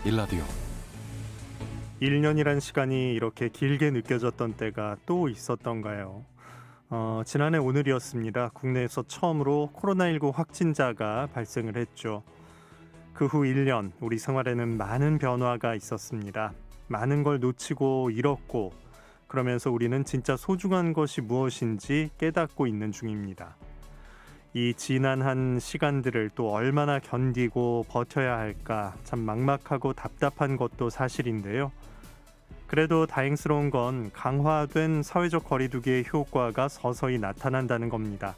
일라디오. 1년이란 시간이 이렇게 길게 느껴졌던 때가 또 있었던가요? 지난해 오늘이었습니다. 국내에서 처음으로 코로나19 확진자가 발생을 했죠. 그 후 1년, 우리 생활에는 많은 변화가 있었습니다. 많은 걸 놓치고 잃었고, 그러면서 우리는 진짜 소중한 것이 무엇인지 깨닫고 있는 중입니다. 이 지난한 시간들을 또 얼마나 견디고 버텨야 할까 참 막막하고 답답한 것도 사실인데요. 그래도 다행스러운 건 강화된 사회적 거리두기의 효과가 서서히 나타난다는 겁니다.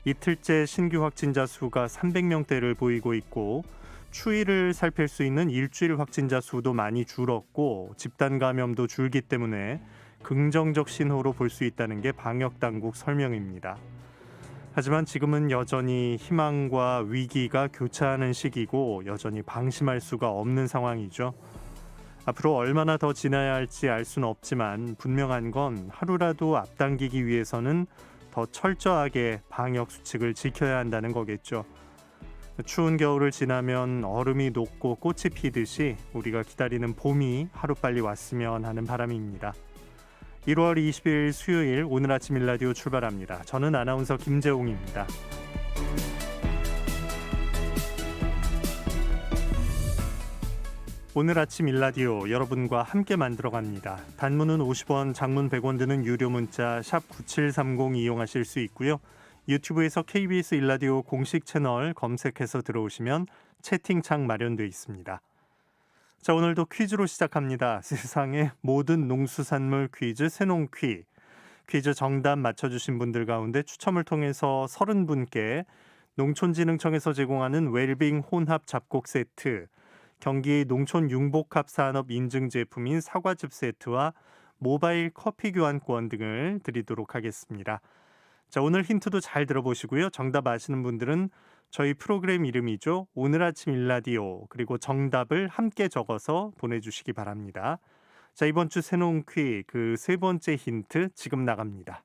이틀째 신규 확진자 수가 300명대를 보이고 있고 추이를 살필 수 있는 일주일 확진자 수도 많이 줄었고 집단 감염도 줄기 때문에 긍정적 신호로 볼 수 있다는 게 방역당국 설명입니다. 하지만 지금은 여전히 희망과 위기가 교차하는 시기고 여전히 방심할 수가 없는 상황이죠. 앞으로 얼마나 더 지나야 할지 알 수는 없지만 분명한 건 하루라도 앞당기기 위해서는 더 철저하게 방역 수칙을 지켜야 한다는 거겠죠. 추운 겨울을 지나면 얼음이 녹고 꽃이 피듯이 우리가 기다리는 봄이 하루빨리 왔으면 하는 바람입니다. 1월 20일 수요일 오늘 아침 일라디오 출발합니다. 저는 아나운서 김재홍입니다. 오늘 아침 일라디오 여러분과 함께 만들어갑니다. 단문은 50원, 장문 100원 드는 유료 문자 샵 9730 이용하실 수 있고요. 유튜브에서 KBS 일라디오 공식 채널 검색해서 들어오시면 채팅창 마련되어 있습니다. 자, 오늘도 퀴즈로 시작합니다. 세상의 모든 농수산물 퀴즈 새농퀴. 퀴즈 정답 맞춰주신 분들 가운데 추첨을 통해서 30분께 농촌진흥청에서 제공하는 웰빙 혼합 잡곡 세트, 경기 농촌융복합 산업 인증 제품인 사과즙 세트와 모바일 커피 교환권 등을 드리도록 하겠습니다. 자, 오늘 힌트도 잘 들어보시고요. 정답 아시는 분들은 저희 프로그램 이름이죠. 오늘 아침 일라디오 그리고 정답을 함께 적어서 보내주시기 바랍니다. 자, 이번 주 새농퀴 그 세 번째 힌트 지금 나갑니다.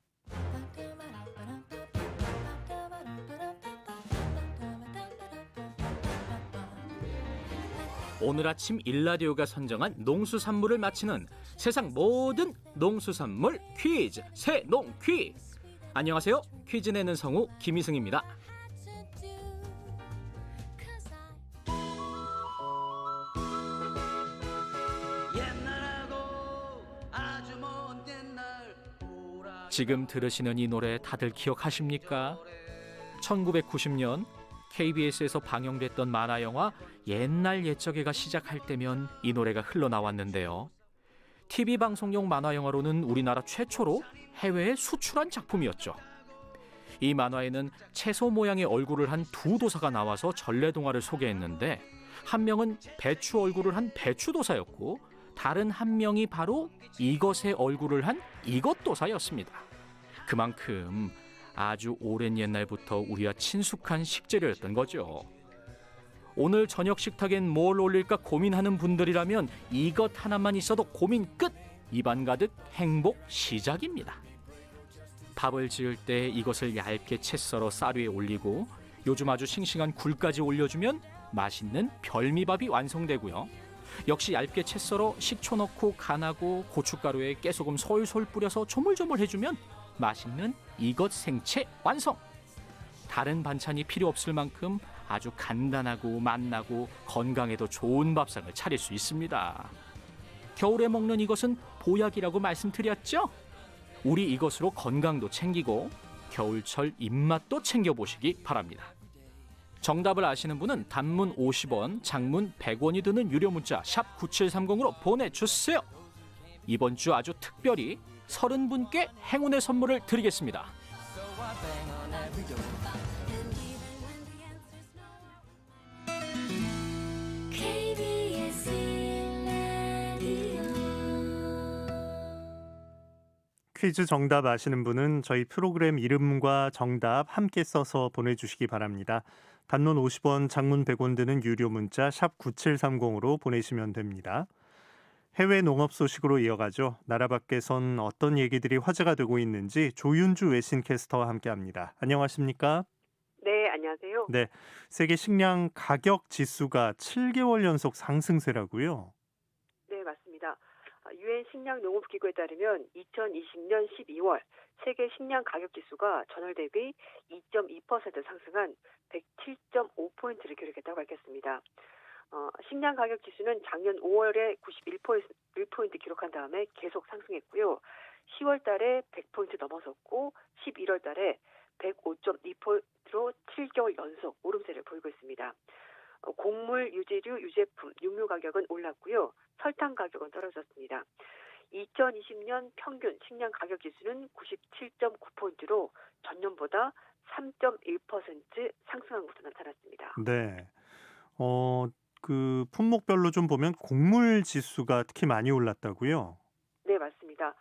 오늘 아침 일라디오가 선정한 농수산물을 맞히는 세상 모든 농수산물 퀴즈 새농퀴. 안녕하세요. 퀴즈 내는 성우 김희승입니다. 지금 들으시는 이 노래 다들 기억하십니까? 1990년 KBS에서 방영됐던 만화영화 옛날 옛적에가 시작할 때면 이 노래가 흘러나왔는데요. TV 방송용 만화영화로는 우리나라 최초로 해외에 수출한 작품이었죠. 이 만화에는 채소 모양의 얼굴을 한 두 도사가 나와서 전래동화를 소개했는데 한 명은 배추 얼굴을 한 배추도사였고 다른 한 명이 바로 이것의 얼굴을 한 이것도사였습니다. 그만큼 아주 오랜 옛날부터 우리와 친숙한 식재료였던 거죠. 오늘 저녁 식탁엔 뭘 올릴까 고민하는 분들이라면 이것 하나만 있어도 고민 끝! 입안 가득 행복 시작입니다. 밥을 지을 때 이것을 얇게 채 썰어 쌀 위에 올리고 요즘 아주 싱싱한 굴까지 올려주면 맛있는 별미밥이 완성되고요. 역시 얇게 채 썰어 식초 넣고 간하고 고춧가루에 깨소금 솔솔 뿌려서 조물조물 해주면 맛있는 이것 생채 완성! 다른 반찬이 필요 없을 만큼 아주 간단하고 맛나고 건강에도 좋은 밥상을 차릴 수 있습니다. 겨울에 먹는 이것은 보약이라고 말씀드렸죠? 우리 이것으로 건강도 챙기고 겨울철 입맛도 챙겨보시기 바랍니다. 정답을 아시는 분은 단문 50원, 장문 100원이 드는 유료 문자 샵 9730으로 보내주세요. 이번 주 아주 특별히 30분께 행운의 선물을 드리겠습니다. 퀴즈 정답 아시는 분은 저희 프로그램 이름과 정답 함께 써서 보내주시기 바랍니다. 단문 50원, 장문 100원 드는 유료 문자 샵 9730으로 보내시면 됩니다. 해외 농업 소식으로 이어가죠. 나라 밖에선 어떤 얘기들이 화제가 되고 있는지 조윤주 외신캐스터와 함께합니다. 안녕하십니까? 네, 안녕하세요. 네, 세계 식량 가격 지수가 7개월 연속 상승세라고요. 네, 맞습니다. 유엔 식량 농업 기구에 따르면 2020년 12월 세계 식량 가격 지수가 전월 대비 2.2% 상승한 107.5포인트를 기록했다고 밝혔습니다. 식량 가격 지수는 작년 5월에 91포인트 기록한 다음에 계속 상승했고요. 10월 달에 100포인트 넘어섰고 11월 달에 105.2포인트로 7개월 연속 오름세를 보이고 있습니다. 곡물, 유제류, 유제품, 육류 가격은 올랐고요. 설탕 가격은 떨어졌습니다. 2020년 평균 식량 가격 지수는 97.9포인트로 전년보다 3.1% 상승한 것으로 나타났습니다. 네, 어, 그 품목별로 좀 보면 곡물 지수가 특히 많이 올랐다고요. 네, 맞습니다.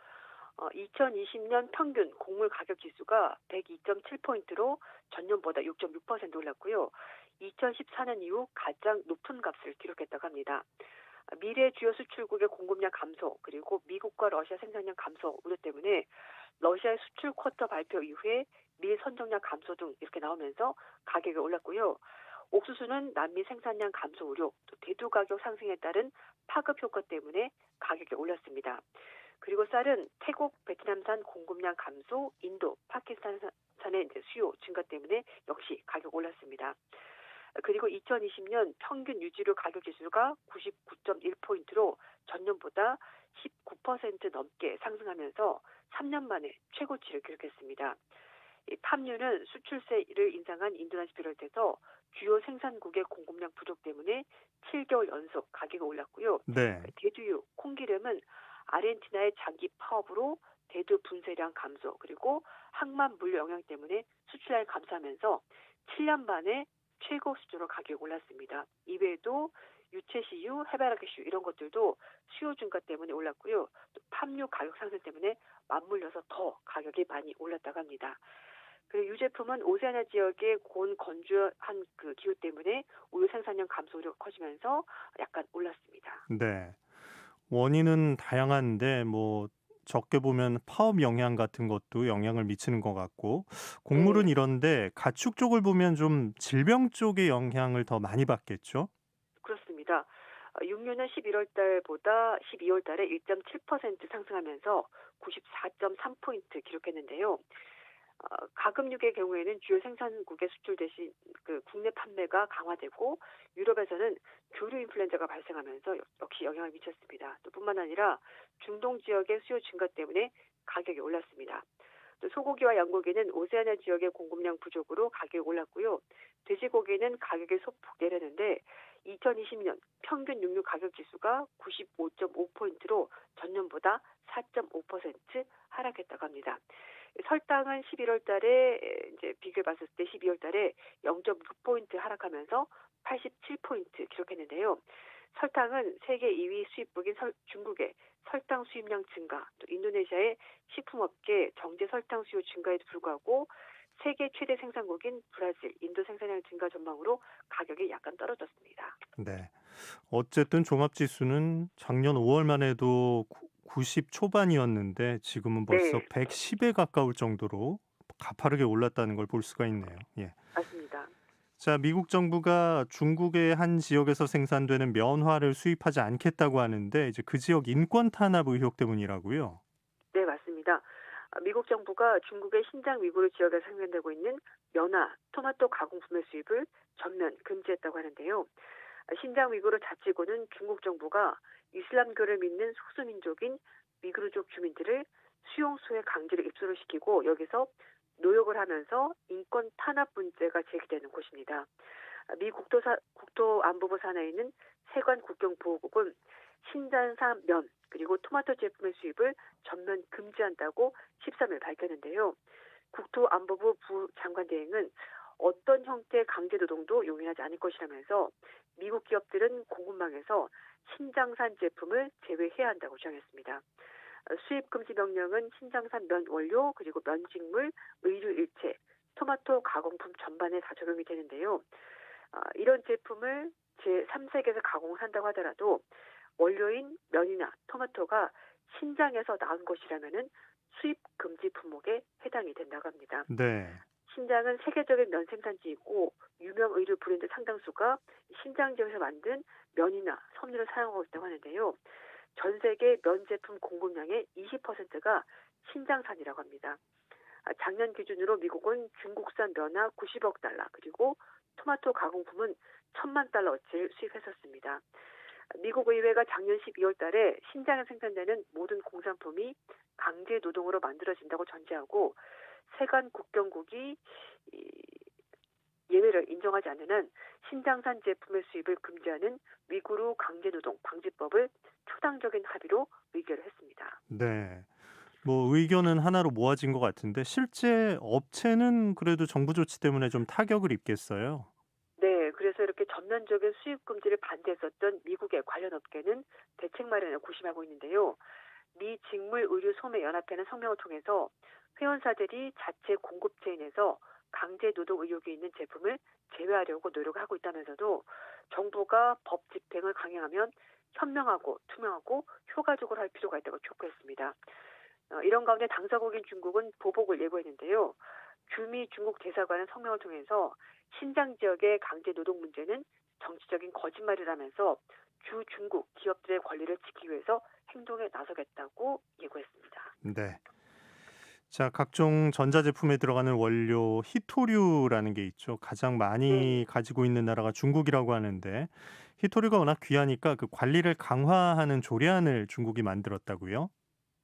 2020년 평균 곡물 가격 지수가 102.7포인트로 전년보다 6.6% 올랐고요. 2014년 이후 가장 높은 값을 기록했다고 합니다. 미래 주요 수출국의 공급량 감소 그리고 미국과 러시아 생산량 감소 우려 때문에 러시아의 수출 쿼터 발표 이후에 미 선정량 감소 등 이렇게 나오면서 가격이 올랐고요. 옥수수는 남미 생산량 감소 우려, 또 대두 가격 상승에 따른 파급 효과 때문에 가격이 올랐습니다. 그리고 쌀은 태국, 베트남산 공급량 감소, 인도, 파키스탄산의 이제 수요 증가 때문에 역시 가격 올랐습니다. 그리고 2020년 평균 유지료 가격 지수가 99.1포인트로 전년보다 19% 넘게 상승하면서 3년 만에 최고치를 기록했습니다. 이 팜유는 수출세를 인상한 인도네시아를 비롯해서 주요 생산국의 공급량 부족 때문에 7개월 연속 가격이 올랐고요. 네, 대두유, 콩기름은 아르헨티나의 장기 파업으로 대두 분쇄량 감소 그리고 항만 물류 영향 때문에 수출량이 감소하면서 7년 만에 최고 수준으로 가격이 올랐습니다. 이외에도 유채씨유, 해바라기씨유 이런 것들도 수요 증가 때문에 올랐고요. 또 팜유 가격 상승 때문에 맞물려서 더 가격이 많이 올랐다고 합니다. 그리고 유제품은 오세아니아 지역의 고온 건조한 그 기후 때문에 우유 생산량 감소 우려가 커지면서 약간 올랐습니다. 네. 원인은 다양한데 뭐 적게 보면 파업 영향 같은 것도 영향을 미치는 것 같고 곡물은 네. 이런데 가축 쪽을 보면 좀 질병 쪽의 영향을 더 많이 받겠죠? 그렇습니다. 육류는 11월 달보다 12월 달에 1.7% 상승하면서 94.3포인트 기록했는데요. 가금육의 경우에는 주요 생산국의 수출 대신 그 국내 판매가 강화되고 유럽에서는 교류 인플루엔자가 발생하면서 역시 영향을 미쳤습니다. 또 뿐만 아니라 중동 지역의 수요 증가 때문에 가격이 올랐습니다. 또 소고기와 양고기는 오세아니아 지역의 공급량 부족으로 가격이 올랐고요. 돼지고기는 가격이 소폭 내렸는데 2020년 평균 육류 가격 지수가 95.5포인트로 전년보다 4.5% 하락했다고 합니다. 설탕은 11월 달에 이제 비교해 봤을 때 12월 달에 0.6포인트 하락하면서 87포인트 기록했는데요. 설탕은 세계 2위 수입국인 중국의 설탕 수입량 증가, 또 인도네시아의 식품업계 정제 설탕 수요 증가에도 불구하고 세계 최대 생산국인 브라질, 인도 생산량 증가 전망으로 가격이 약간 떨어졌습니다. 네. 어쨌든 종합지수는 작년 5월만 해도 90 초반이었는데 지금은 벌써 네, 110에 가까울 정도로 가파르게 올랐다는 걸 볼 수가 있네요. 예. 맞습니다. 자, 미국 정부가 중국의 한 지역에서 생산되는 면화를 수입하지 않겠다고 하는데 이제 그 지역 인권 탄압 의혹 때문이라고요. 네, 맞습니다. 미국 정부가 중국의 신장 위구르 지역에 생산되고 있는 면화, 토마토 가공 품의 수입을 전면 금지했다고 하는데요. 신장 위구르 자치구는 중국 정부가 이슬람교를 믿는 소수민족인 위구르족 주민들을 수용소에 강제로 입소를 시키고 여기서 노역을 하면서 인권 탄압 문제가 제기되는 곳입니다. 미 국토안보부 산하에 있는 세관 국경보호국은 신장산 면 그리고 토마토 제품의 수입을 전면 금지한다고 13일 밝혔는데요. 국토안보부 부장관 대행은 어떤 형태의 강제노동도 용인하지 않을 것이라면서 미국 기업들은 공급망에서 신장산 제품을 제외해야 한다고 주장했습니다. 수입 금지 명령은 신장산 면 원료 그리고 면직물, 의류 일체, 토마토 가공품 전반에 다 적용이 되는데요. 이런 제품을 제3세계에서 가공을 한다고 하더라도 원료인 면이나 토마토가 신장에서 나온 것이라면은 수입 금지 품목에 해당이 된다고 합니다. 네. 신장은 세계적인 면 생산지이고 유명 의류 브랜드 상당수가 신장 지역에서 만든 면이나 섬유를 사용하고 있다고 하는데요. 전 세계 면 제품 공급량의 20%가 신장산이라고 합니다. 작년 기준으로 미국은 중국산 면화 90억 달러 그리고 토마토 가공품은 1,000만 달러어치를 수입했었습니다. 미국 의회가 작년 12월 달에 신장에 생산되는 모든 공산품이 강제 노동으로 만들어진다고 전제하고 세관 국경국이 예외를 인정하지 않는 한 신장산 제품의 수입을 금지하는 위구르 강제노동 방지법을 초당적인 합의로 의결을 했습니다. 네. 뭐 의견은 하나로 모아진 것 같은데 실제 업체는 그래도 정부 조치 때문에 좀 타격을 입겠어요. 네, 그래서 이렇게 전면적인 수입 금지를 반대했었던 미국의 관련 업계는 대책 마련을 고심하고 있는데요. 미 직물의료소매연합회는 성명을 통해서 회원사들이 자체 공급체인에서 강제 노동 의혹이 있는 제품을 제외하려고 노력하고 있다면서도 정부가 법 집행을 강행하면 현명하고 투명하고 효과적으로 할 필요가 있다고 촉구했습니다. 이런 가운데 당사국인 중국은 보복을 예고했는데요. 규미 중국 대사관은 성명을 통해서 신장 지역의 강제 노동 문제는 정치적인 거짓말이라면서 주 중국 기업들의 권리를 지키기 위해서 행동에 나서겠다고 예고했습니다. 네. 자, 각종 전자제품에 들어가는 원료 히토류라는 게 있죠. 가장 많이 네. 가지고 있는 나라가 중국이라고 하는데 히토류가 워낙 귀하니까 그 관리를 강화하는 조례안을 중국이 만들었다고요?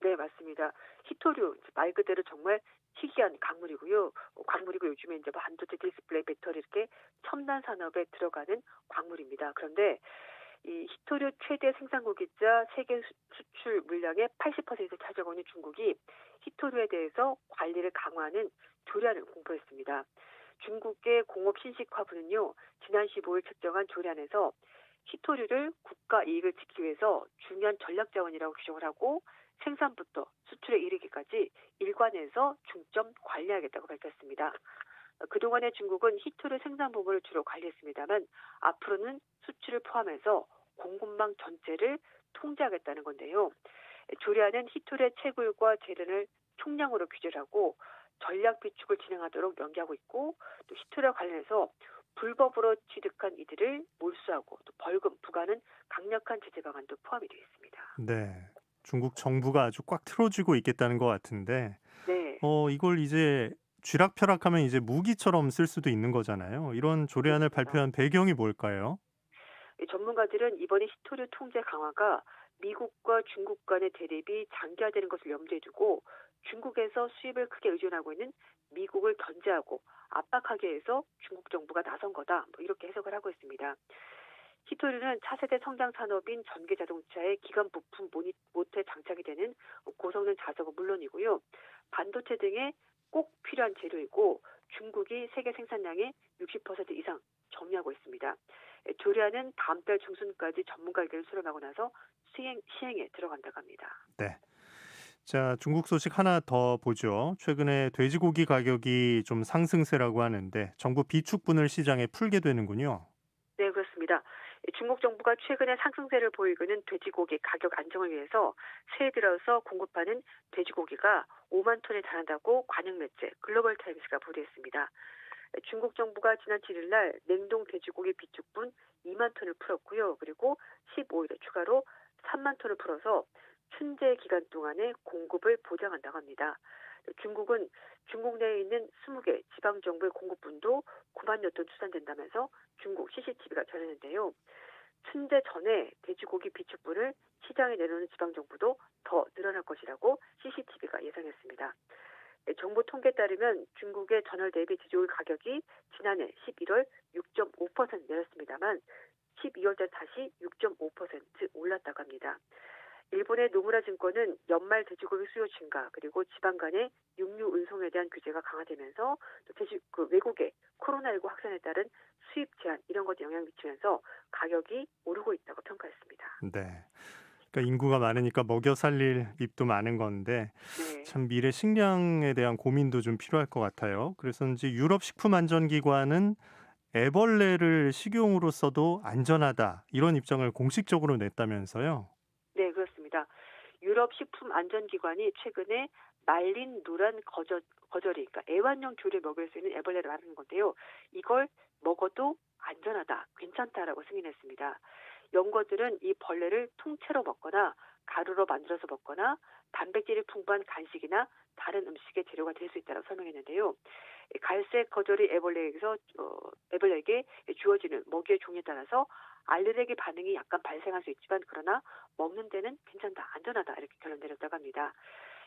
네, 맞습니다. 히토류 말 그대로 정말 희귀한 광물이고요. 광물이고 요즘에 이제 반도체 디스플레이 배터리 이렇게 첨단 산업에 들어가는 광물입니다. 그런데 이 히토류 최대 생산국이자 세계 수출 물량의 80%를 차지하고 있는 중국이 히토류에 대해서 관리를 강화하는 조례안을 공포했습니다. 중국의 공업신식화부는요, 지난 15일 책정한 조례안에서 히토류를 국가 이익을 지키기 위해서 중요한 전략자원이라고 규정을 하고 생산부터 수출에 이르기까지 일관해서 중점 관리하겠다고 밝혔습니다. 그동안의 중국은 히토류 생산 부분을 주로 관리했습니다만 앞으로는 수출을 포함해서 공급망 전체를 통제하겠다는 건데요. 조례안은 히토류의 채굴과 재련을 총량으로 규제를 하고 전략 비축을 진행하도록 명기하고 있고 또 히토류와 관련해서 불법으로 취득한 이들을 몰수하고 또 벌금 부과하는 강력한 제재 방안도 포함이 되어 있습니다. 네. 중국 정부가 아주 꽉 틀어쥐고 있겠다는 것 같은데 네. 이걸 이제 쥐락펴락하면 이제 무기처럼 쓸 수도 있는 거잖아요. 이런 조례안을 그렇습니다. 발표한 배경이 뭘까요? 전문가들은 이번에 히토류 통제 강화가 미국과 중국 간의 대립이 장기화되는 것을 염두에 두고 중국에서 수입을 크게 의존하고 있는 미국을 견제하고 압박하기 위해서 중국 정부가 나선 거다. 이렇게 해석을 하고 있습니다. 히토류는 차세대 성장 산업인 전기 자동차의 기관 부품 모터에 장착이 되는 고성능 자석은 물론이고요. 반도체 등에 꼭 필요한 재료이고 중국이 세계 생산량의 60% 이상 점유하고 있습니다. 조례안은 다음 달 중순까지 전문가 의견을 수렴하고 나서 시행에 들어간다고 합니다. 네. 자, 중국 소식 하나 더 보죠. 최근에 돼지고기 가격이 좀 상승세라고 하는데 정부 비축분을 시장에 풀게 되는군요. 네, 그렇습니다. 중국 정부가 최근에 상승세를 보이고 있는 돼지고기 가격 안정을 위해서 새해 들어서 공급하는 돼지고기가 5만 톤에 달한다고 관영 매체 글로벌 타임스가 보도했습니다. 중국 정부가 지난 7일 날 냉동 돼지고기 비축분 2만 톤을 풀었고요. 그리고 15일에 추가로 3만 톤을 풀어서 춘제 기간 동안의 공급을 보장한다고 합니다. 중국은 중국 내에 있는 20개 지방정부의 공급분도 9만여 톤 추산된다면서 중국 CCTV가 전했는데요. 춘제 전에 돼지고기 비축분을 시장에 내놓는 지방정부도 더 늘어날 것이라고 CCTV가 예상했습니다. 정부 통계에 따르면 중국의 전월 대비 돼지고기 가격이 지난해 11월 6.5% 내렸습니다만 12월달 다시 6.5% 올랐다고 합니다. 일본의 노무라 증권은 연말 돼지고기 수요 증가 그리고 지방 간의 육류 운송에 대한 규제가 강화되면서 또 외국의 코로나19 확산에 따른 수입 제한 이런 것도 영향을 미치면서 가격이 오르고 있다고 평가했습니다. 네. 그러니까 인구가 많으니까 먹여 살릴 입도 많은 건데 네. 참 미래 식량에 대한 고민도 좀 필요할 것 같아요. 그래서인지 유럽 식품안전기관은 애벌레를 식용으로 써도 안전하다 이런 입장을 공식적으로 냈다면서요. 네, 그렇습니다. 유럽 식품안전기관이 최근에 말린 노란 거저리, 그러니까 애완용 조리에 먹일 수 있는 애벌레를 말하는 건데요. 이걸 먹어도 안전하다, 괜찮다라고 승인했습니다. 연구원들은 이 벌레를 통째로 먹거나 가루로 만들어서 먹거나 단백질이 풍부한 간식이나 다른 음식의 재료가 될 수 있다고 설명했는데요. 갈색 거저리 애벌레에게 주어지는 먹이의 종류에 따라서 알레르기 반응이 약간 발생할 수 있지만 그러나 먹는 데는 괜찮다, 안전하다 이렇게 결론 내렸다고 합니다.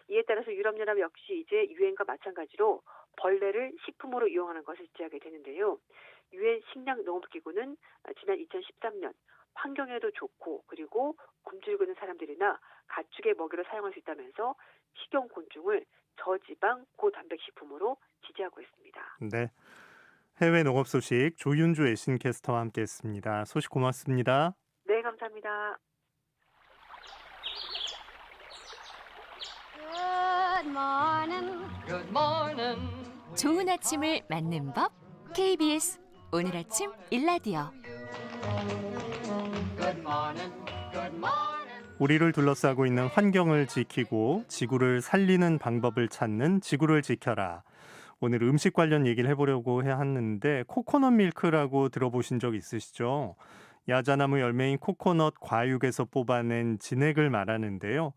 이에 따라서 유럽연합 역시 이제 유엔과 마찬가지로 벌레를 식품으로 이용하는 것을 지지하게 되는데요. 유엔 식량농업기구는 지난 2013년 환경에도 좋고 그리고 굶주리고 있는 사람들이나 가축의 먹이로 사용할 수 있다면서 식용곤충을 저지방 고단백 식품으로 지지하고 있습니다. 네. 해외 농업 소식 조윤주 애신캐스터와 함께했습니다. 소식 고맙습니다. 네, 감사합니다. Good morning. Good morning. 좋은 아침을 맞는 법 KBS 오늘 아침 일라디오. Good morning. Good morning. 우리를 둘러싸고 있는 환경을 지키고 지구를 살리는 방법을 찾는 지구를 지켜라. 오늘 음식 관련 얘기를 해보려고 하는데 코코넛 밀크라고 들어보신 적 있으시죠? 야자나무 열매인 코코넛 과육에서 뽑아낸 진액을 말하는데요.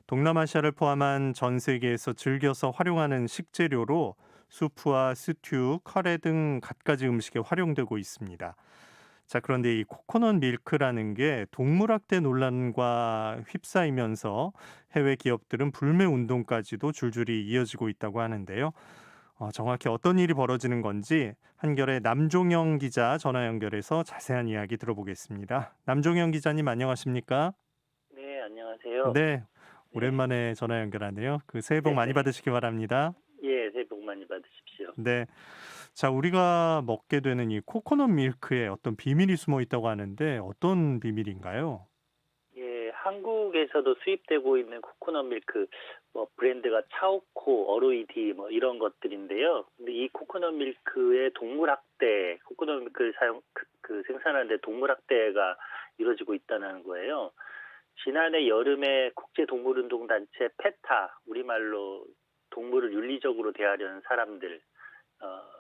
동남아시아를 포함한 전 세계에서 즐겨서 활용하는 식재료로 수프와 스튜, 카레 등 갖가지 음식에 활용되고 있습니다. 자, 그런데 이 코코넛 밀크라는 게 동물학대 논란과 휩싸이면서 해외 기업들은 불매 운동까지도 줄줄이 이어지고 있다고 하는데요. 정확히 어떤 일이 벌어지는 건지 한결의 남종영 기자 전화 연결해서 자세한 이야기 들어보겠습니다. 남종영 기자님 안녕하십니까? 네, 안녕하세요. 네, 오랜만에 전화 연결하네요. 새해 복 많이 받으시기 바랍니다. 예, 새해 복 많이 받으십시오. 네. 자, 우리가 먹게 되는 이 코코넛 밀크에 어떤 비밀이 숨어 있다고 하는데 어떤 비밀인가요? 예, 한국에서도 수입되고 있는 코코넛 밀크 브랜드가 차오코, 어로이디 이런 것들인데요. 근데 이 코코넛 밀크의 동물 학대, 코코넛 밀크를 생산하는데 동물 학대가 이루어지고 있다는 거예요. 지난해 여름에 국제동물운동단체 페타, 우리말로 동물을 윤리적으로 대하려는 사람들,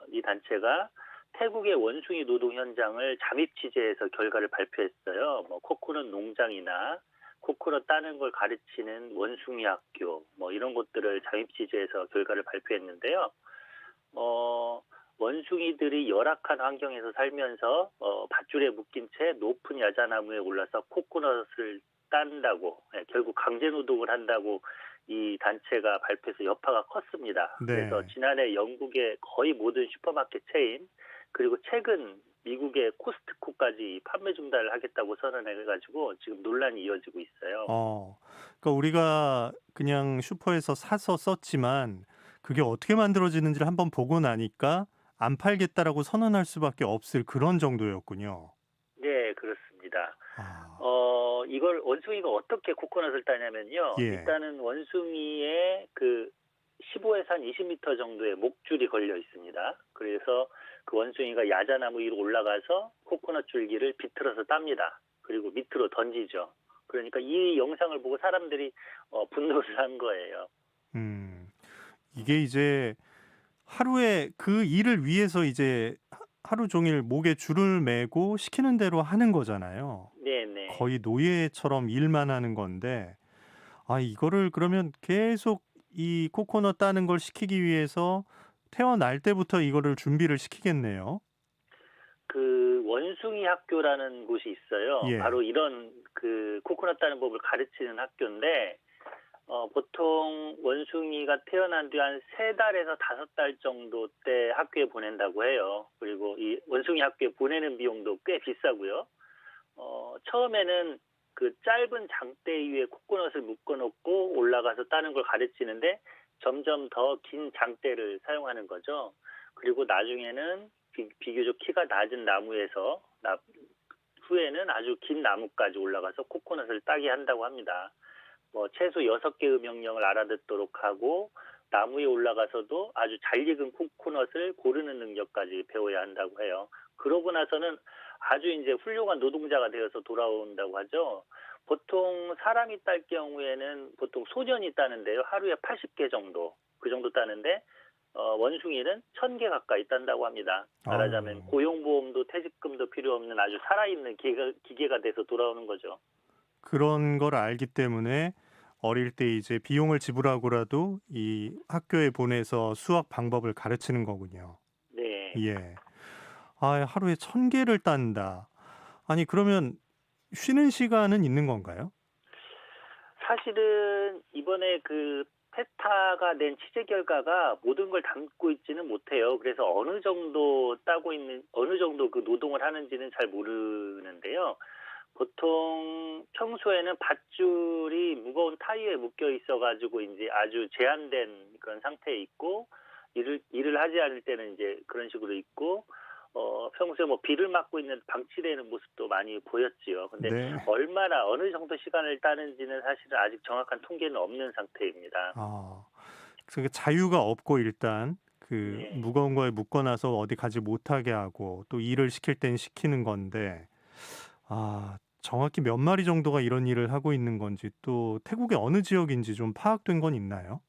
이 단체가 태국의 원숭이 노동 현장을 잠입 취재해서 결과를 발표했어요. 코코넛 농장이나 코코넛 따는 걸 가르치는 원숭이 학교, 이런 것들을 잠입 취재해서 결과를 발표했는데요. 원숭이들이 열악한 환경에서 살면서 밧줄에 묶인 채 높은 야자나무에 올라서 코코넛을 딴다고, 결국 강제 노동을 한다고 이 단체가 발표해서 여파가 컸습니다. 네. 그래서 지난해 영국의 거의 모든 슈퍼마켓 체인, 그리고 최근 미국의 코스트코까지 판매 중단을 하겠다고 선언해가지고 지금 논란이 이어지고 있어요. 그러니까 우리가 그냥 슈퍼에서 사서 썼지만 그게 어떻게 만들어지는지를 한번 보고 나니까 안 팔겠다라고 선언할 수밖에 없을 그런 정도였군요. 네, 그렇습니다. 아, 이걸 원숭이가 어떻게 코코넛을 따냐면요. 예. 일단은 원숭이의 15에서 한 20m 정도의 목줄이 걸려 있습니다. 그래서 그 원숭이가 야자나무 위로 올라가서 코코넛 줄기를 비틀어서 땁니다. 그리고 밑으로 던지죠. 그러니까 이 영상을 보고 사람들이 분노를 한 거예요. 이게 이제 하루에 그 일을 위해서 이제 하루 종일 목에 줄을 매고 시키는 대로 하는 거잖아요. 네네. 거의 노예처럼 일만 하는 건데, 이거를 그러면 계속 이 코코넛 따는 걸 시키기 위해서 태어날 때부터 이거를 준비를 시키겠네요. 그 원숭이 학교라는 곳이 있어요. 예. 바로 이런 코코넛 따는 법을 가르치는 학교인데, 보통 원숭이가 태어난 뒤 한 3달에서 5달 정도 때 학교에 보낸다고 해요. 그리고 이 원숭이 학교에 보내는 비용도 꽤 비싸고요. 처음에는 그 짧은 장대 위에 코코넛을 묶어놓고 올라가서 따는 걸 가르치는데 점점 더 긴 장대를 사용하는 거죠. 그리고 나중에는 비교적 키가 낮은 나무에서 후에는 아주 긴 나무까지 올라가서 코코넛을 따게 한다고 합니다. 최소 6개의 명령을 알아듣도록 하고 나무에 올라가서도 아주 잘 익은 코코넛을 고르는 능력까지 배워야 한다고 해요. 그러고 나서는 아주 이제 훌륭한 노동자가 되어서 돌아온다고 하죠. 보통 사람이 딸 경우에는 보통 소년이 따는데요. 하루에 80개 정도, 그 정도 따는데 원숭이는 1,000개 가까이 딴다고 합니다. 말하자면 고용보험도 퇴직금도 필요 없는 아주 살아있는 기계가 돼서 돌아오는 거죠. 그런 걸 알기 때문에 어릴 때 이제 비용을 지불하고라도 이 학교에 보내서 수학 방법을 가르치는 거군요. 네. 예. 아, 하루에 1,000개를 딴다. 아니, 그러면 쉬는 시간은 있는 건가요? 사실은 이번에 그 페타가 낸 취재 결과가 모든 걸 담고 있지는 못해요. 그래서 어느 정도 그 노동을 하는지는 잘 모르는데요. 보통 평소에는 밧줄이 무거운 타이어에 묶여 있어가지고 이제 아주 제한된 그런 상태에 있고 일을 하지 않을 때는 이제 그런 식으로 있고 평소에 뭐 비를 맞고 있는 방치되는 모습도 많이 보였지요. 근데 네. 얼마나 어느 정도 시간을 따는지는 사실은 아직 정확한 통계는 없는 상태입니다. 그래서 자유가 없고 일단 그 네. 무거운 거에 묶어놔서 어디 가지 못하게 하고 또 일을 시킬 땐 시키는 건데 정확히 몇 마리 정도가 이런 일을 하고 있는 건지 또 태국의 어느 지역인지 좀 파악된 건 있나요?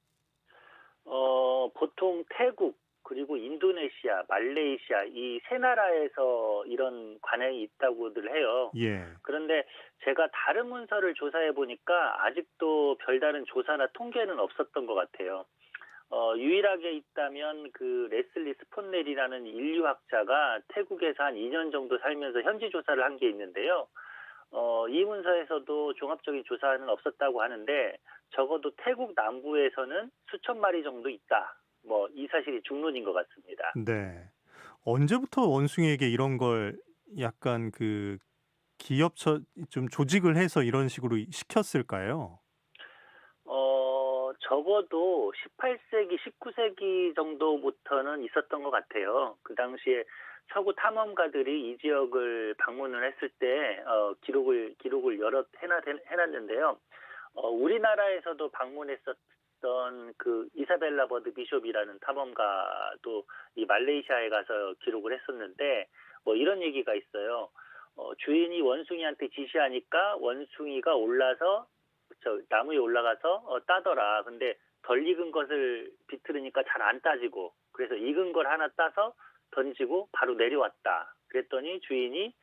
보통 태국 그리고 인도네시아, 말레이시아 이 세 나라에서 이런 관행이 있다고들 해요. 예. 그런데 제가 다른 문서를 조사해 보니까 아직도 별다른 조사나 통계는 없었던 것 같아요. 유일하게 있다면 그 레슬리 스폰넬이라는 인류학자가 태국에서 한 2년 정도 살면서 현지 조사를 한 게 있는데요. 이 문서에서도 종합적인 조사는 없었다고 하는데 적어도 태국 남부에서는 수천 마리 정도 있다. 이 사실이 중론인 것 같습니다. 네. 언제부터 원숭이에게 이런 걸 약간 그 좀 조직을 해서 이런 식으로 시켰을까요? 적어도 18세기, 19세기 정도부터는 있었던 것 같아요. 그 당시에 서구 탐험가들이 이 지역을 방문을 했을 때 기록을 여럿 해놨는데요. 우리나라에서도 방문했었던 그 이사벨라 버드 비숍이라는 탐험가도 이 말레이시아에 가서 기록을 했었는데 이런 얘기가 있어요. 주인이 원숭이한테 지시하니까 원숭이가 나무에 올라가서 따더라. 근데 덜 익은 것을 비틀으니까 잘 안 따지고 그래서 익은 걸 하나 따서 던지고 바로 내려왔다. 그랬더니 주인이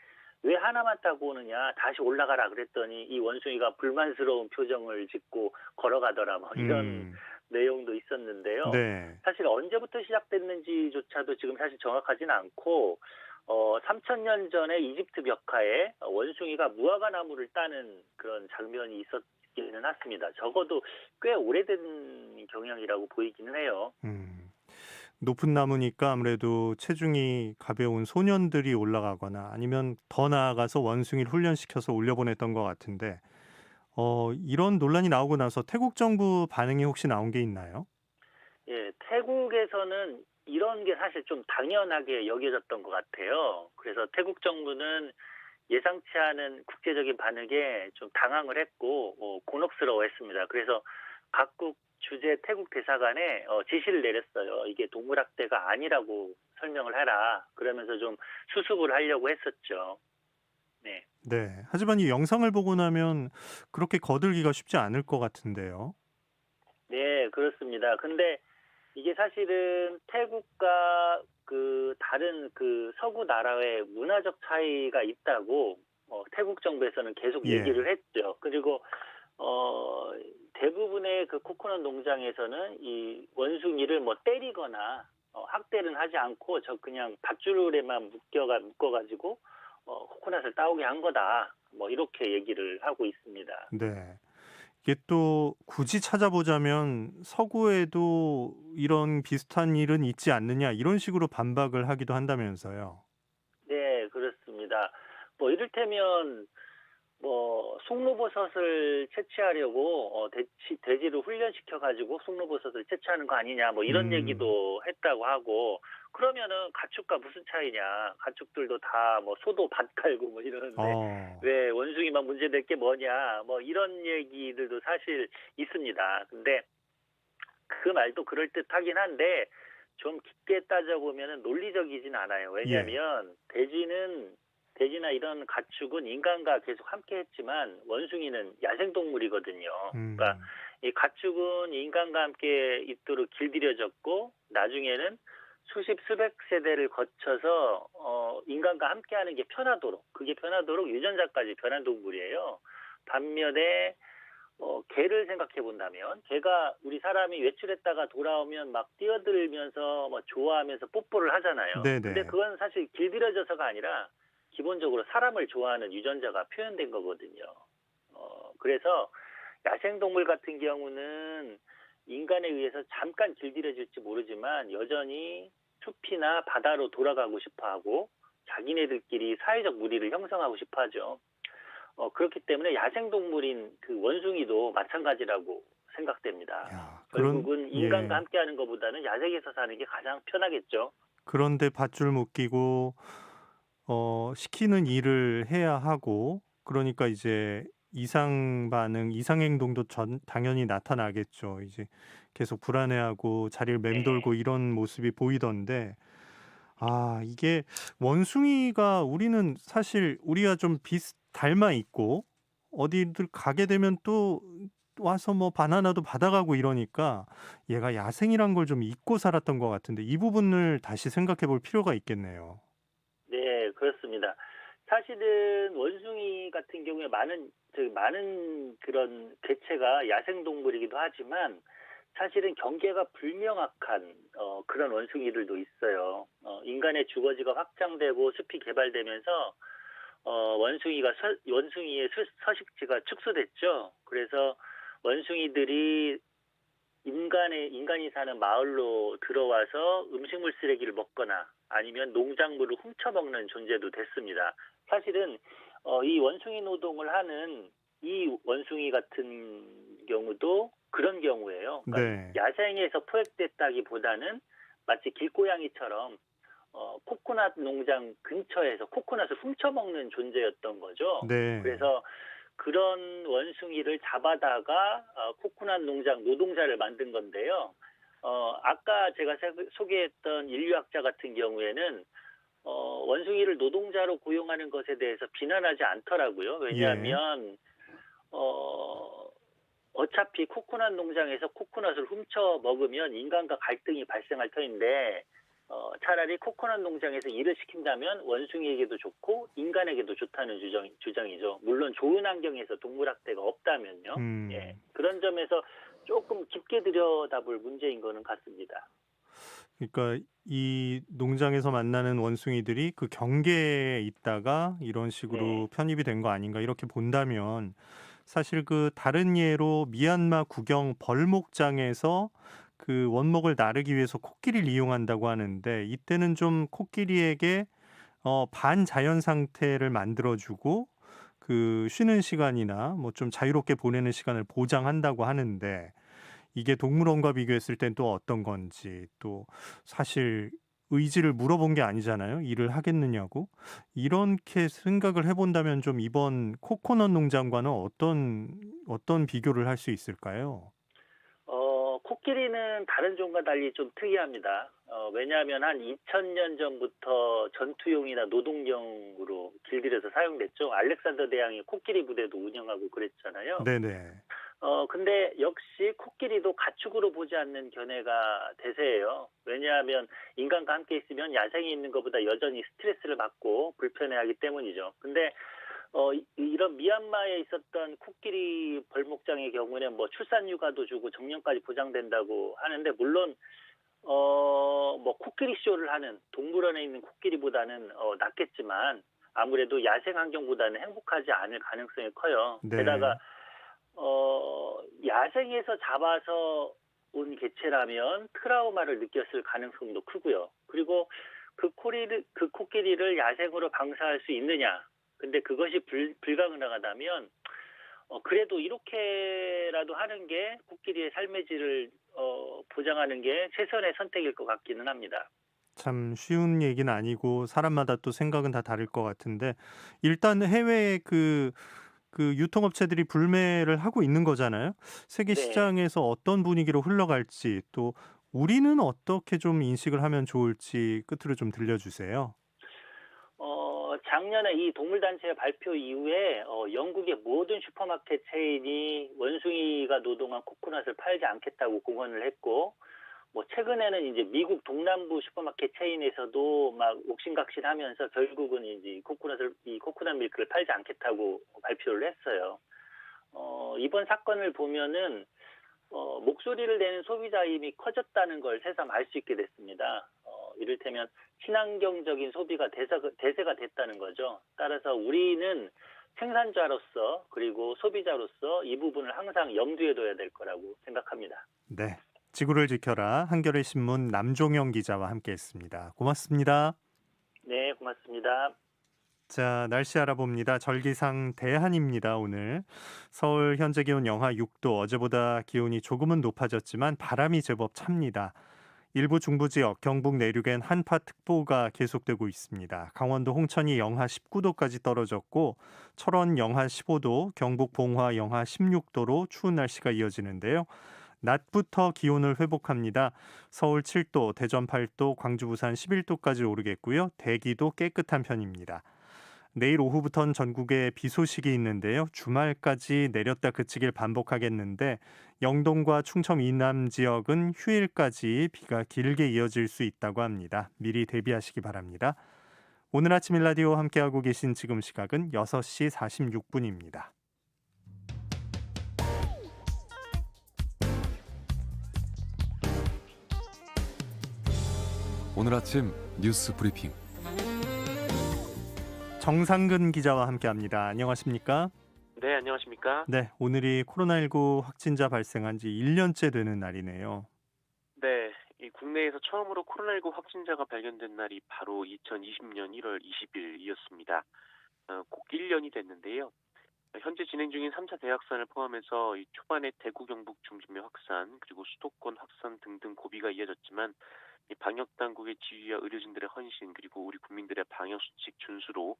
왜 하나만 따고 오느냐 다시 올라가라 그랬더니 이 원숭이가 불만스러운 표정을 짓고 걸어가더라. 이런 내용도 있었는데요. 네. 사실 언제부터 시작됐는지조차도 지금 사실 정확하지는 않고 3,000년 전에 이집트 벽화에 원숭이가 무화과 나무를 따는 그런 장면이 있었기는 했습니다. 적어도 꽤 오래된 경향이라고 보이기는 해요. 높은 나무니까 아무래도 체중이 가벼운 소년들이 올라가거나 아니면 더 나아가서 원숭이를 훈련시켜서 올려보냈던 것 같은데 이런 논란이 나오고 나서 태국 정부 반응이 혹시 나온 게 있나요? 예, 태국에서는 이런 게 사실 좀 당연하게 여겨졌던 것 같아요. 그래서 태국 정부는 예상치 않은 국제적인 반응에 좀 당황을 했고 곤혹스러워했습니다. 그래서 각국 주재 태국 대사관에 지시를 내렸어요. 이게 동물학대가 아니라고 설명을 해라. 그러면서 좀 수습을 하려고 했었죠. 네. 네. 하지만 이 영상을 보고 나면 그렇게 거들기가 쉽지 않을 것 같은데요. 네, 그렇습니다. 근데 이게 사실은 태국과 그 다른 그 서구 나라의 문화적 차이가 있다고 태국 정부에서는 계속 얘기를 했죠. 그리고 대부분의 그 코코넛 농장에서는 이 원숭이를 때리거나 학대는 하지 않고 그냥 밧줄에만 묶어가지고 코코넛을 따오게 한 거다. 이렇게 얘기를 하고 있습니다. 네. 이게 또 굳이 찾아보자면 서구에도 이런 비슷한 일은 있지 않느냐 이런 식으로 반박을 하기도 한다면서요. 네, 그렇습니다. 이를테면 송로버섯을 채취하려고 돼지를 훈련시켜가지고 송로버섯을 채취하는 거 아니냐 이런 얘기도 했다고 하고 그러면은 가축과 무슨 차이냐 가축들도 다 소도 밭 갈고 이러는데 왜 원숭이만 문제될 게 뭐냐 이런 얘기들도 사실 있습니다. 근데 그 말도 그럴듯하긴 한데 좀 깊게 따져보면은 논리적이진 않아요. 왜냐하면 돼지나 이런 가축은 인간과 계속 함께 했지만 원숭이는 야생동물이거든요. 그러니까 이 가축은 인간과 함께 있도록 길들여졌고 나중에는 수십 수백 세대를 거쳐서 인간과 함께하는 게 편하도록 그게 편하도록 유전자까지 변한 동물이에요. 반면에 개를 생각해 본다면 개가 우리 사람이 외출했다가 돌아오면 막 뛰어들면서 뭐 좋아하면서 뽀뽀를 하잖아요. 네네. 근데 그건 사실 길들여져서가 아니라 기본적으로 사람을 좋아하는 유전자가 표현된 거거든요. 그래서 야생동물 같은 경우는 인간에 의해서 잠깐 길들여질지 모르지만 여전히 숲이나 바다로 돌아가고 싶어하고 자기네들끼리 사회적 무리를 형성하고 싶어하죠. 그렇기 때문에 야생동물인 그 원숭이도 마찬가지라고 생각됩니다. 야, 결국은 인간과 예. 함께하는 것보다는 야생에서 사는 게 가장 편하겠죠. 그런데 밧줄 묶이고 시키는 일을 해야 하고 그러니까 이제 이상 반응, 이상 행동도 당연히 나타나겠죠. 이제 계속 불안해하고 자리를 네. 맴돌고 이런 모습이 보이던데 이게 원숭이가 우리는 사실 우리가 좀 닮아 있고 어디들 가게 되면 또 와서 뭐 바나나도 받아가고 이러니까 얘가 야생이란 걸 좀 잊고 살았던 것 같은데 이 부분을 다시 생각해 볼 필요가 있겠네요. 네, 그렇습니다. 사실은 원숭이 같은 경우에 많은 그런 개체가 야생동물이기도 하지만 사실은 경계가 불명확한 그런 원숭이들도 있어요. 인간의 주거지가 확장되고 숲이 개발되면서 원숭이의 서식지가 축소됐죠. 그래서 원숭이들이 인간이 사는 마을로 들어와서 음식물 쓰레기를 먹거나 아니면 농작물을 훔쳐먹는 존재도 됐습니다. 사실은 이 원숭이 노동을 하는 이 원숭이 같은 경우도 그런 경우예요. 그러니까 네. 야생에서 포획됐다기보다는 마치 길고양이처럼 코코넛 농장 근처에서 코코넛을 훔쳐먹는 존재였던 거죠. 네. 그래서 그런 원숭이를 잡아다가 코코넛 농장 노동자를 만든 건데요. 아까 제가 소개했던 인류학자 같은 경우에는 원숭이를 노동자로 고용하는 것에 대해서 비난하지 않더라고요. 왜냐하면 어차피 코코넛 농장에서 코코넛을 훔쳐 먹으면 인간과 갈등이 발생할 터인데 차라리 코코넛 농장에서 일을 시킨다면 원숭이에게도 좋고 인간에게도 좋다는 주장이죠. 물론 좋은 환경에서 동물학대가 없다면요. 예, 그런 점에서 조금 깊게 들여다볼 문제인 거는 같습니다. 그러니까 이 농장에서 만나는 원숭이들이 그 경계에 있다가 이런 식으로 네. 편입이 된 거 아닌가 이렇게 본다면 사실 그 다른 예로 미얀마 국영 벌목장에서 그 원목을 나르기 위해서 코끼리를 이용한다고 하는데 이때는 좀 코끼리에게 반자연 상태를 만들어주고 그 쉬는 시간이나 뭐 좀 자유롭게 보내는 시간을 보장한다고 하는데 이게 동물원과 비교했을 땐 또 어떤 건지 또 사실 의지를 물어본 게 아니잖아요. 일을 하겠느냐고. 이렇게 생각을 해본다면 좀 이번 코코넛 농장과는 어떤 비교를 할 수 있을까요? 코끼리는 다른 종과 달리 좀 특이합니다. 왜냐하면 한 2000년 전부터 전투용이나 노동용으로 길들여서 사용됐죠. 알렉산더 대왕이 코끼리 부대도 운영하고 그랬잖아요. 네네. 근데 역시 코끼리도 가축으로 보지 않는 견해가 대세예요. 왜냐하면 인간과 함께 있으면 야생에 있는 것보다 여전히 스트레스를 받고 불편해하기 때문이죠. 근데 이런 미얀마에 있었던 코끼리 벌목장의 경우는 뭐 출산 휴가도 주고 정년까지 보장된다고 하는데 물론 뭐 코끼리 쇼를 하는 동물원에 있는 코끼리보다는 낫겠지만 아무래도 야생 환경보다는 행복하지 않을 가능성이 커요. 네. 게다가 야생에서 잡아서 온 개체라면 트라우마를 느꼈을 가능성도 크고요. 그리고 그 코끼리를 야생으로 방사할 수 있느냐? 근데 그것이 불가능하다면 그래도 이렇게라도 하는 게 코끼리의 삶의 질을 보장하는 게 최선의 선택일 것 같기는 합니다. 참 쉬운 얘기는 아니고 사람마다 또 생각은 다 다를 것 같은데 일단 해외에 그 유통업체들이 불매를 하고 있는 거잖아요. 세계 네. 시장에서 어떤 분위기로 흘러갈지 또 우리는 어떻게 좀 인식을 하면 좋을지 끝으로 좀 들려주세요. 작년에 이 동물단체의 발표 이후에 영국의 모든 슈퍼마켓 체인이 원숭이가 노동한 코코넛을 팔지 않겠다고 공언을 했고, 뭐 최근에는 이제 미국 동남부 슈퍼마켓 체인에서도 막 옥신각신하면서 결국은 이제 이 코코넛 밀크를 팔지 않겠다고 발표를 했어요. 이번 사건을 보면은 목소리를 내는 소비자의 힘이 커졌다는 걸 새삼 알 수 있게 됐습니다. 이를테면 친환경적인 소비가 대세가 됐다는 거죠. 따라서 우리는 생산자로서 그리고 소비자로서 이 부분을 항상 염두에 둬야 될 거라고 생각합니다. 네. 지구를 지켜라 한겨레 신문 남종영 기자와 함께했습니다. 고맙습니다. 네, 고맙습니다. 자, 날씨 알아봅니다. 절기상 대한입니다. 오늘 서울 현재 기온 영하 6도, 어제보다 기온이 조금은 높아졌지만 바람이 제법 찹니다. 일부 중부 지역, 경북 내륙엔 한파특보가 계속되고 있습니다. 강원도 홍천이 영하 19도까지 떨어졌고 철원 영하 15도, 경북 봉화 영하 16도로 추운 날씨가 이어지는데요. 낮부터 기온을 회복합니다. 서울 7도, 대전 8도, 광주 부산 11도까지 오르겠고요. 대기도 깨끗한 편입니다. 내일 오후부터는 전국에 비 소식이 있는데요. 주말까지 내렸다 그치길 반복하겠는데 영동과 충청 이남 지역은 휴일까지 비가 길게 이어질 수 있다고 합니다. 미리 대비하시기 바랍니다. 오늘 아침 일라디오 함께하고 계신 지금 시각은 6시 46분입니다. 오늘 아침 뉴스 브리핑 정상근 기자와 함께합니다. 안녕하십니까? 네, 안녕하십니까? 네, 오늘이 코로나19 확진자 발생한 지 1년째 되는 날이네요. 네, 이 국내에서 처음으로 코로나19 확진자가 발견된 날이 바로 2020년 1월 20일이었습니다. 곧 1년이 됐는데요. 현재 진행 중인 3차 대확산을 포함해서 이 초반에 대구 경북 중심의 확산, 그리고 수도권 확산 등등 고비가 이어졌지만 이 방역 당국의 지휘와 의료진들의 헌신, 그리고 우리 국민들의 방역 수칙 준수로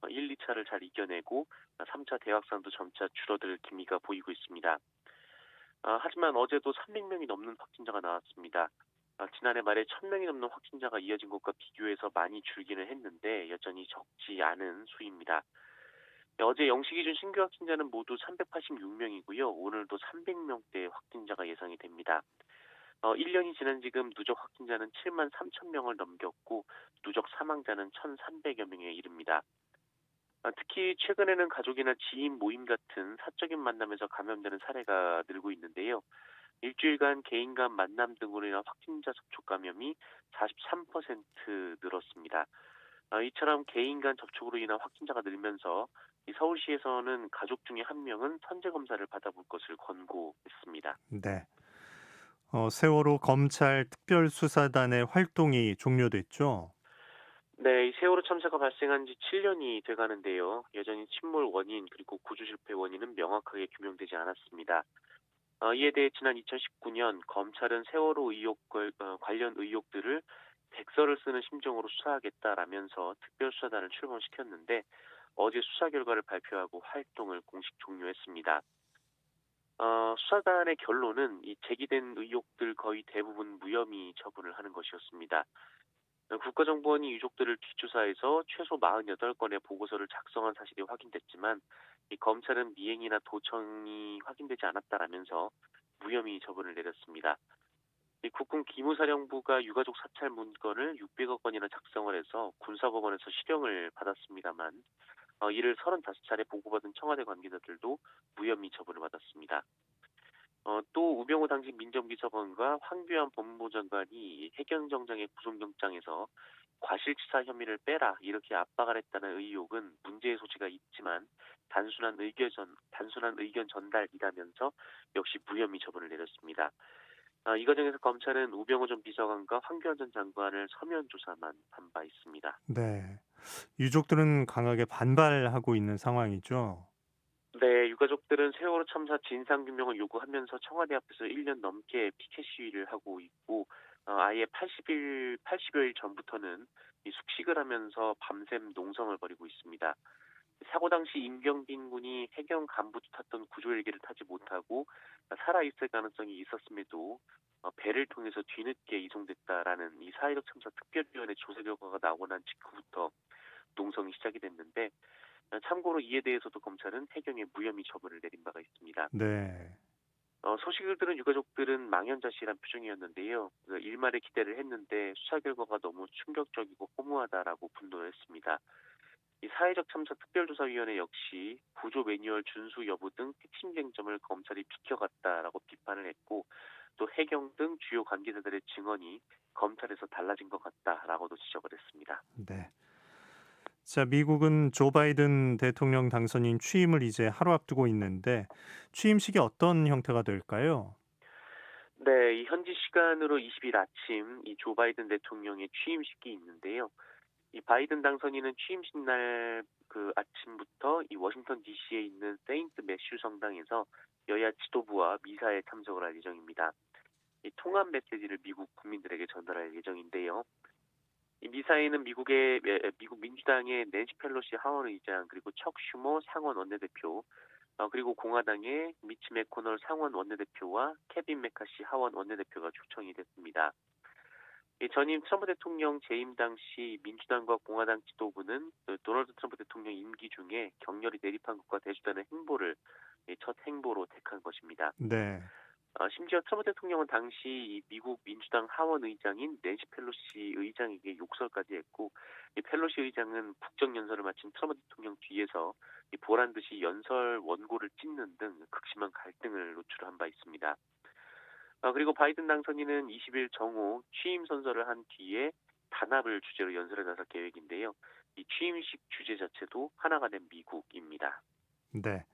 1, 2차를 잘 이겨내고 3차 대확산도 점차 줄어들 기미가 보이고 있습니다. 하지만 어제도 300명이 넘는 확진자가 나왔습니다. 지난해 말에 1000명이 넘는 확진자가 이어진 것과 비교해서 많이 줄기는 했는데 여전히 적지 않은 수입니다. 어제 0시 기준 신규 확진자는 모두 386명이고요. 오늘도 300명대 확진자가 예상이 됩니다. 1년이 지난 지금 누적 확진자는 7만 3천 명을 넘겼고 누적 사망자는 1,300여 명에 이릅니다. 특히 최근에는 가족이나 지인 모임 같은 사적인 만남에서 감염되는 사례가 늘고 있는데요. 일주일간 개인 간 만남 등으로 인한 확진자 접촉 감염이 43% 늘었습니다. 이처럼 개인 간 접촉으로 인한 확진자가 늘면서 서울시에서는 가족 중에 한 명은 선제 검사를 받아볼 것을 권고했습니다. 네. 세월호 검찰 특별수사단의 활동이 종료됐죠? 네, 이 세월호 참사가 발생한 지 7년이 돼가는데요. 여전히 침몰 원인 그리고 구조 실패 원인은 명확하게 규명되지 않았습니다. 이에 대해 지난 2019년 검찰은 세월호 관련 의혹들을 백서를 쓰는 심정으로 수사하겠다라면서 특별수사단을 출범시켰는데 어제 수사 결과를 발표하고 활동을 공식 종료했습니다. 수사단의 결론은 이 제기된 의혹들 거의 대부분 무혐의 처분을 하는 것이었습니다. 국가정보원이 유족들을 뒷조사해서 최소 48건의 보고서를 작성한 사실이 확인됐지만 이 검찰은 미행이나 도청이 확인되지 않았다라면서 무혐의 처분을 내렸습니다. 이 국군 기무사령부가 유가족 사찰 문건을 600억 원이나 작성을 해서 군사법원에서 실형을 받았습니다만 이를 35차례 보고받은 청와대 관계자들도 무혐의 처분을 받았습니다. 또 우병우 당시 민정비서관과 황교안 법무부 장관이 해경정장의 구속영장에서 과실치사 혐의를 빼라 이렇게 압박을 했다는 의혹은 문제의 소지가 있지만 단순한 의견 전달이라면서 역시 무혐의 처분을 내렸습니다. 이 과정에서 검찰은 우병우 전 비서관과 황교안 전 장관을 서면 조사만 한 바 있습니다. 네. 유족들은 강하게 반발하고 있는 상황이죠. 네, 유가족들은 세월호 참사 진상규명을 요구하면서 청와대 앞에서 1년 넘게 피켓 시위를 하고 있고 아예 80여일 전부터는 숙식을 하면서 밤샘 농성을 벌이고 있습니다. 사고 당시 임경빈 군이 해경 간부도 탔던 구조 헬기를 타지 못하고 살아있을 가능성이 있었음에도 배를 통해서 뒤늦게 이송됐다라는 이 4.16 참사 특별위원회 조사 결과가 나오고 난 직후부터 농성이 시작이 됐는데 참고로 이에 대해서도 검찰은 해경에 무혐의 처분을 내린 바가 있습니다. 네. 소식을 들은 유가족들은 망연자실한 표정이었는데요. 일말의 기대를 했는데 수사 결과가 너무 충격적이고 허무하다라고 분노를 했습니다. 이 사회적 참사 특별조사위원회 역시 구조 매뉴얼 준수 여부 등 핵심 쟁점을 검찰이 비켜갔다라고 비판을 했고 또 해경 등 주요 관계자들의 증언이 검찰에서 달라진 것 같다라고도 지적을 했습니다. 네. 자, 미국은 조 바이든 대통령 당선인 취임을 이제 하루 앞두고 있는데 취임식이 어떤 형태가 될까요? 네, 이 현지 시간으로 20일 아침 이 조 바이든 대통령의 취임식이 있는데요. 이 바이든 당선인은 취임식 날 그 아침부터 이 워싱턴 DC에 있는 세인트 매슈 성당에서 여야 지도부와 미사에 참석을 할 예정입니다. 이 통합 메시지를 미국 국민들에게 전달할 예정인데요. 이 미사에는 미국 민주당의 낸시 펠로시 하원 의장 그리고 척 슈머 상원 원내대표 그리고 공화당의 미치 매코널 상원 원내대표와 케빈 메카시 하원 원내대표가 초청이 됐습니다. 이 전임 트럼프 대통령 재임 당시 민주당과 공화당 지도부는 도널드 트럼프 대통령 임기 중에 격렬히 내립한 것과 대조되는 행보를 첫 행보로 택한 것입니다. 네. 심지어 트럼프 대통령은 당시 이 미국 민주당 하원 의장인 낸시 펠로시 의장에게 욕설까지 했고 이 펠로시 의장은 국정연설을 마친 트럼프 대통령 뒤에서 이 보란 듯이 연설 원고를 찢는 등 극심한 갈등을 노출한 바 있습니다. 그리고 바이든 당선인은 20일 정오 취임 선서를 한 뒤에 단합을 주제로 연설에 나설 계획인데요. 이 취임식 주제 자체도 하나가 된 미국입니다. 네.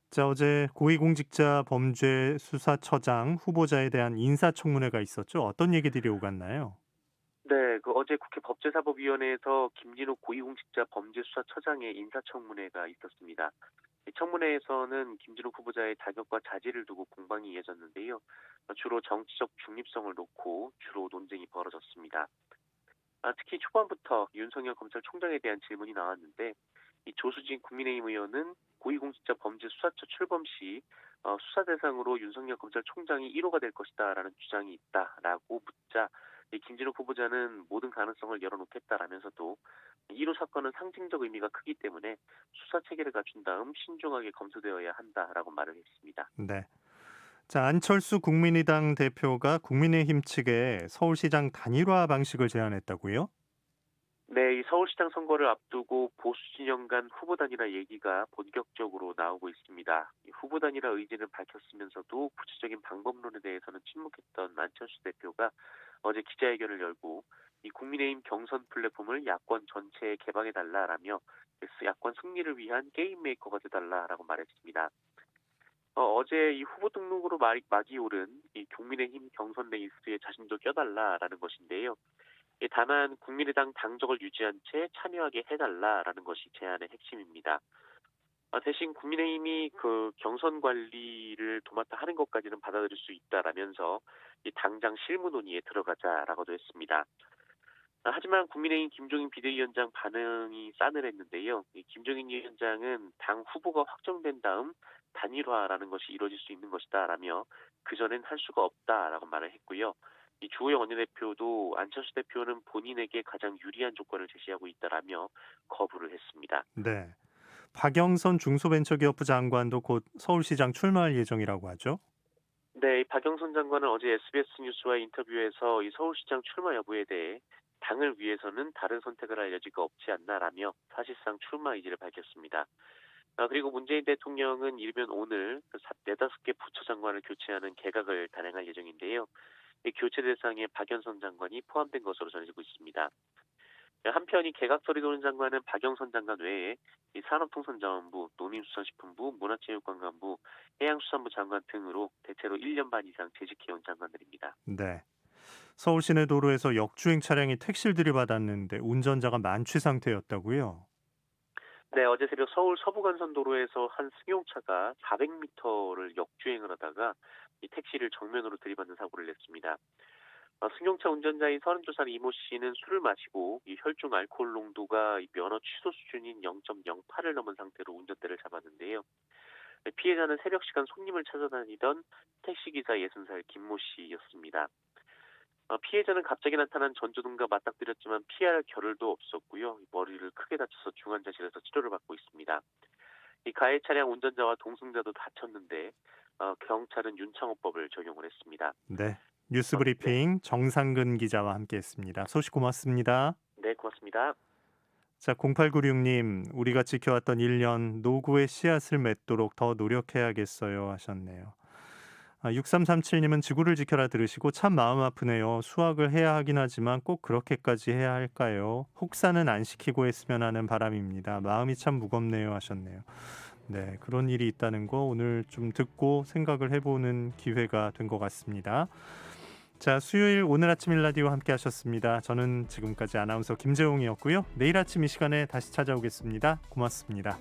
자, 어제 고위공직자 범죄수사처장 후보자에 대한 인사청문회가 있었죠. 어떤 얘기들이 오갔나요? 네, 어제 국회 법제사법위원회에서 김진욱 고위공직자 범죄수사처장의 인사청문회가 있었습니다. 이 청문회에서는 김진욱 후보자의 자격과 자질을 두고 공방이 이어졌는데요. 주로 정치적 중립성을 놓고 주로 논쟁이 벌어졌습니다. 특히 초반부터 윤석열 검찰총장에 대한 질문이 나왔는데 이 조수진 국민의힘 의원은 고위공직자 범죄수사처 출범 시 수사 대상으로 윤석열 검찰총장이 1호가 될 것이다라는 주장이 있다라고 묻자 이 김진욱 후보자는 모든 가능성을 열어놓겠다라면서도 1호 사건은 상징적 의미가 크기 때문에 수사 체계를 갖춘 다음 신중하게 검토되어야 한다라고 말을 했습니다. 네. 자, 안철수 국민의당 대표가 국민의힘 측에 서울시장 단일화 방식을 제안했다고요? 네, 이 서울시장 선거를 앞두고 보수 진영 간 후보 단일화 얘기가 본격적으로 나오고 있습니다. 이 후보 단일화 의지는 밝혔으면서도 구체적인 방법론에 대해서는 침묵했던 안철수 대표가 어제 기자회견을 열고 이 국민의힘 경선 플랫폼을 야권 전체에 개방해달라라며 야권 승리를 위한 게임 메이커가 돼달라라고 말했습니다. 어제 이 후보 등록으로 막이 오른 이 국민의힘 경선 레이스에 자신도 껴달라라는 것인데요. 다만 국민의당 당적을 유지한 채 참여하게 해달라라는 것이 제안의 핵심입니다. 대신 국민의힘이 그 경선 관리를 도맡아 하는 것까지는 받아들일 수 있다라면서 이 당장 실무 논의에 들어가자라고도 했습니다. 하지만 국민의힘 김종인 비대위원장 반응이 싸늘했는데요. 이 김종인 위원장은 당 후보가 확정된 다음 단일화라는 것이 이루어질 수 있는 것이다라며 그전엔 할 수가 없다라고 말을 했고요. 이 주호영 원내대표도 안철수 대표는 본인에게 가장 유리한 조건을 제시하고 있다라며 거부를 했습니다. 네. 박영선 중소벤처기업부 장관도 곧 서울시장 출마할 예정이라고 하죠? 네, 박영선 장관은 어제 SBS 뉴스와 인터뷰에서 이 서울시장 출마 여부에 대해 당을 위해서는 다른 선택을 할 여지가 없지 않나라며 사실상 출마 의지를 밝혔습니다. 그리고 문재인 대통령은 이르면 오늘 4-5개 부처장관을 교체하는 개각을 단행할 예정인데요. 이 교체 대상에 박영선 장관이 포함된 것으로 전해지고 있습니다. 한편 이 개각 소리 도는 장관은 박영선 장관 외에 이 산업통상자원부, 농림수산식품부, 문화체육관광부, 해양수산부 장관 등으로 대체로 1년 반 이상 재직해온 장관들입니다. 네. 서울 시내 도로에서 역주행 차량이 택시를 들이받았는데 운전자가 만취 상태였다고요? 네, 어제 새벽 서울 서부간선도로에서 한 승용차가 400m를 역주행을 하다가 이 택시를 정면으로 들이받는 사고를 냈습니다. 승용차 운전자인 32살 이모 씨는 술을 마시고 이 혈중 알코올 농도가 이 면허 취소 수준인 0.08을 넘은 상태로 운전대를 잡았는데요. 피해자는 새벽 시간 손님을 찾아다니던 택시기사 60살 김모 씨였습니다. 피해자는 갑자기 나타난 전조등과 맞닥뜨렸지만 피할 겨를도 없었고요. 머리를 크게 다쳐서 중환자실에서 치료를 받고 있습니다. 이 가해 차량 운전자와 동승자도 다쳤는데 경찰은 윤창호법을 적용을 했습니다. 네. 뉴스 브리핑 정상근 기자와 함께했습니다. 소식 고맙습니다. 네, 고맙습니다. 자, 0896님, 우리가 지켜왔던 1년 노구의 씨앗을 맺도록 더 노력해야겠어요 하셨네요. 6337님은 지구를 지켜라 들으시고 참 마음 아프네요. 수확을 해야 하긴 하지만 꼭 그렇게까지 해야 할까요? 혹사는 안 시키고 했으면 하는 바람입니다. 마음이 참 무겁네요 하셨네요. 네, 그런 일이 있다는 거 오늘 좀 듣고 생각을 해보는 기회가 된 것 같습니다. 자, 수요일 오늘 아침 일라디오 함께 하셨습니다. 저는 지금까지 아나운서 김재홍이었고요. 내일 아침 이 시간에 다시 찾아오겠습니다. 고맙습니다.